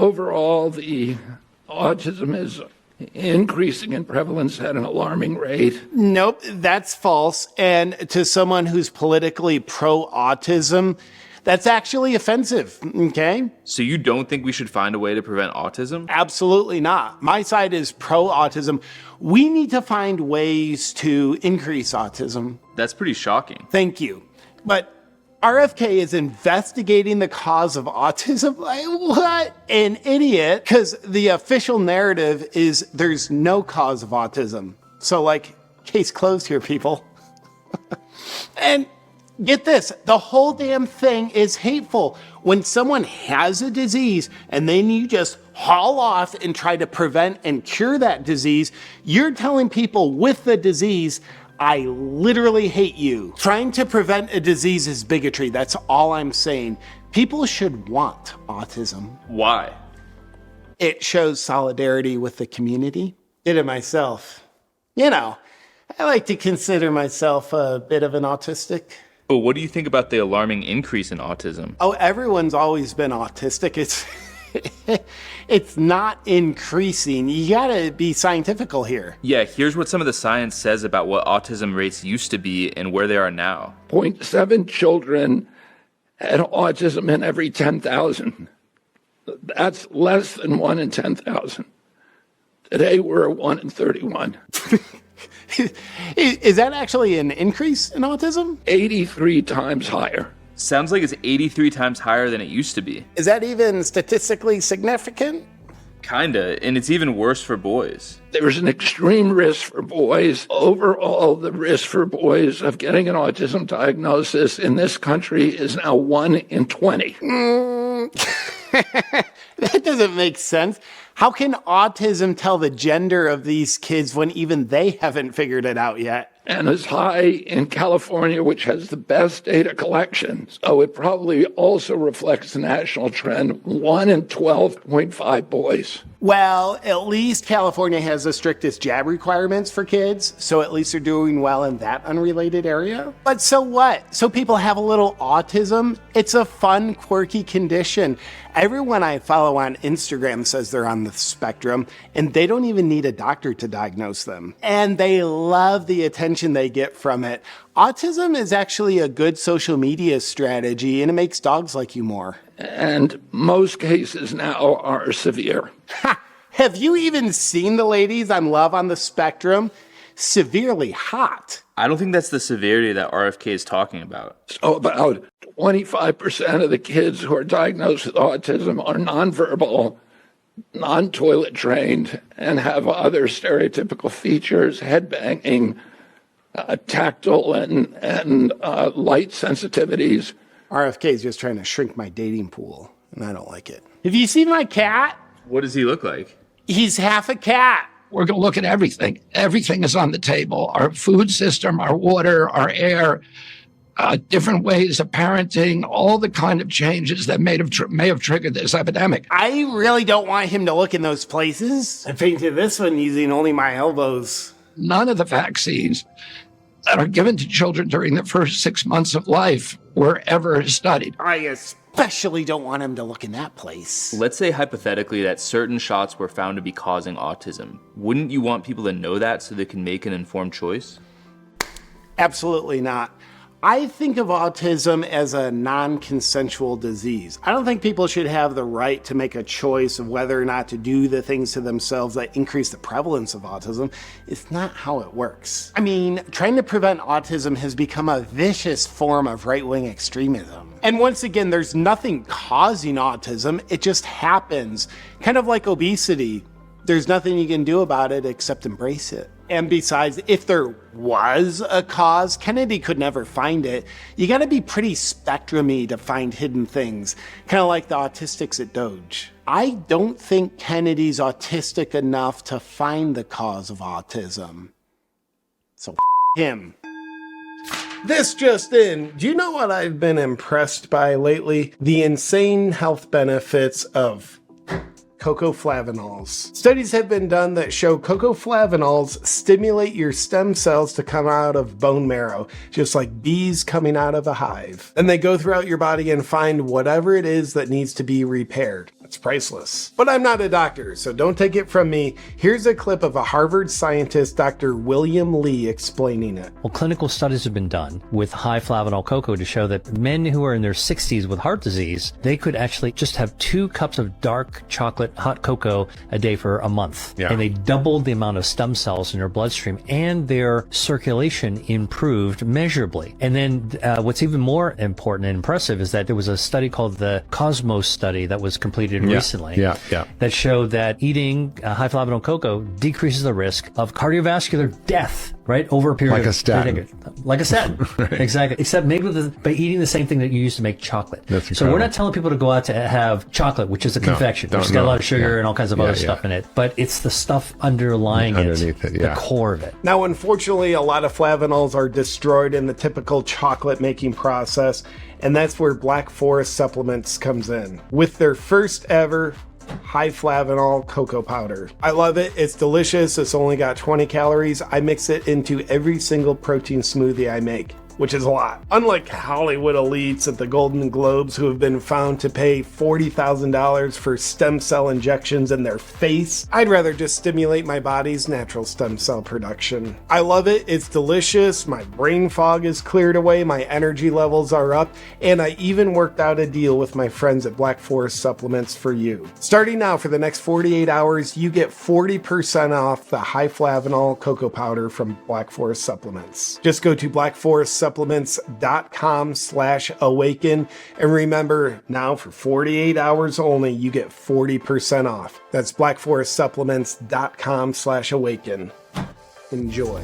overall, the autism is increasing in prevalence at an alarming rate. Nope, that's false. And to someone who's politically pro-autism, that's actually offensive, okay? So you don't think we should find a way to prevent autism? Absolutely not. My side is pro-autism. We need to find ways to increase autism. That's pretty shocking. Thank you. But RFK is investigating the cause of autism. Like, what an idiot. Because the official narrative is there's no cause of autism. So, like, case closed here, people. And get this, the whole damn thing is hateful. When someone has a disease and then you just haul off and try to prevent and cure that disease, you're telling people with the disease, I literally hate you. Trying to prevent a disease is bigotry. That's all I'm saying. People should want autism. Why? It shows solidarity with the community. Did it myself. You know, I like to consider myself a bit of an autistic. But what do you think about the alarming increase in autism? Oh, everyone's always been autistic. It's not increasing. You gotta be scientifical here. Yeah, here's what some of the science says about what autism rates used to be and where they are now. 0.7 children had autism in every 10,000. That's less than 1 in 10,000. Today we're 1 in 31. Is that actually an increase in autism? 83 times higher. Sounds like it's 83 times higher than it used to be. Is that even statistically significant? Kinda, and it's even worse for boys. There's an extreme risk for boys. Overall, the risk for boys of getting an autism diagnosis in this country is now 1 in 20. That doesn't make sense. How can autism tell the gender of these kids when even they haven't figured it out yet? And is high in California, which has the best data collection. So it probably also reflects the national trend, 1 in 12.5 boys. Well, at least California has the strictest jab requirements for kids, so at least they're doing well in that unrelated area. But so what? So people have a little autism? It's a fun, quirky condition. Everyone I follow on Instagram says they're on the spectrum, and they don't even need a doctor to diagnose them. And they love the attention they get from it. Autism is actually a good social media strategy, and it makes dogs like you more. And most cases now are severe. Ha! Have you even seen the ladies on Love on the Spectrum? Severely hot. I don't think that's the severity that RFK is talking about. So about 25% of the kids who are diagnosed with autism are nonverbal, non-toilet trained, and have other stereotypical features, headbanging, tactile and light sensitivities. RFK is just trying to shrink my dating pool, and I don't like it. Have you seen my cat? What does he look like? He's half a cat. We're going to look at everything. Everything is on the table. Our food system, our water, our air, different ways of parenting, all the kind of changes that may have triggered this epidemic. I really don't want him to look in those places. I painted this one using only my elbows. None of the vaccines that are given to children during the first 6 months of life were ever studied. I especially don't want him to look in that place. Let's say hypothetically that certain shots were found to be causing autism. Wouldn't you want people to know that so they can make an informed choice? Absolutely not. I think of autism as a non-consensual disease. I don't think people should have the right to make a choice of whether or not to do the things to themselves that increase the prevalence of autism. It's not how it works. I mean, trying to prevent autism has become a vicious form of right-wing extremism. And once again, there's nothing causing autism, it just happens. Kind of like obesity. There's nothing you can do about it except embrace it. And besides, if there was a cause, Kennedy could never find it. You gotta be pretty spectrum-y to find hidden things, kind of like the autistics at Doge. I don't think Kennedy's autistic enough to find the cause of autism. So him. This just in. Do you know what I've been impressed by lately? The insane health benefits of cocoa flavanols. Studies have been done that show cocoa flavanols stimulate your stem cells to come out of bone marrow, just like bees coming out of a hive. And they go throughout your body and find whatever it is that needs to be repaired. It's priceless. But I'm not a doctor, so don't take it from me. Here's a clip of a Harvard scientist, Dr. William Lee, explaining it. Well, clinical studies have been done with high flavanol cocoa to show that men who are in their 60s with heart disease, they could actually just have 2 cups of dark chocolate hot cocoa a day for a month. Yeah. And they doubled the amount of stem cells in their bloodstream, and their circulation improved measurably. And then what's even more important and impressive is that there was a study called the Cosmos study that was completed recently that showed that eating high flavanol cocoa decreases the risk of cardiovascular death, right, over a period Like of a statin. like a statin. Right. Exactly. Except made with by eating the same thing that you use to make chocolate. That's so incredible. we're not telling people to go out to have chocolate, which is a confection, which has got a lot of sugar and all kinds of other stuff in it. But it's the stuff underlying Underneath it, the core of it. Now, unfortunately, a lot of flavanols are destroyed in the typical chocolate making process, and that's where Black Forest Supplements comes in with their first ever high flavanol cocoa powder. I love it. It's delicious. It's only got 20 calories. I mix it into every single protein smoothie I make, which is a lot. Unlike Hollywood elites at the Golden Globes who have been found to pay $40,000 for stem cell injections in their face, I'd rather just stimulate my body's natural stem cell production. I love it. It's delicious. My brain fog is cleared away. My energy levels are up. And I even worked out a deal with my friends at Black Forest Supplements for you. Starting now for the next 48 hours, you get 40% off the high flavanol cocoa powder from Black Forest Supplements. Just go to blackforestsupplements.com/awaken. And remember, now for 48 hours only, you get 40% off. That's blackforestsupplements.com/awaken. Enjoy.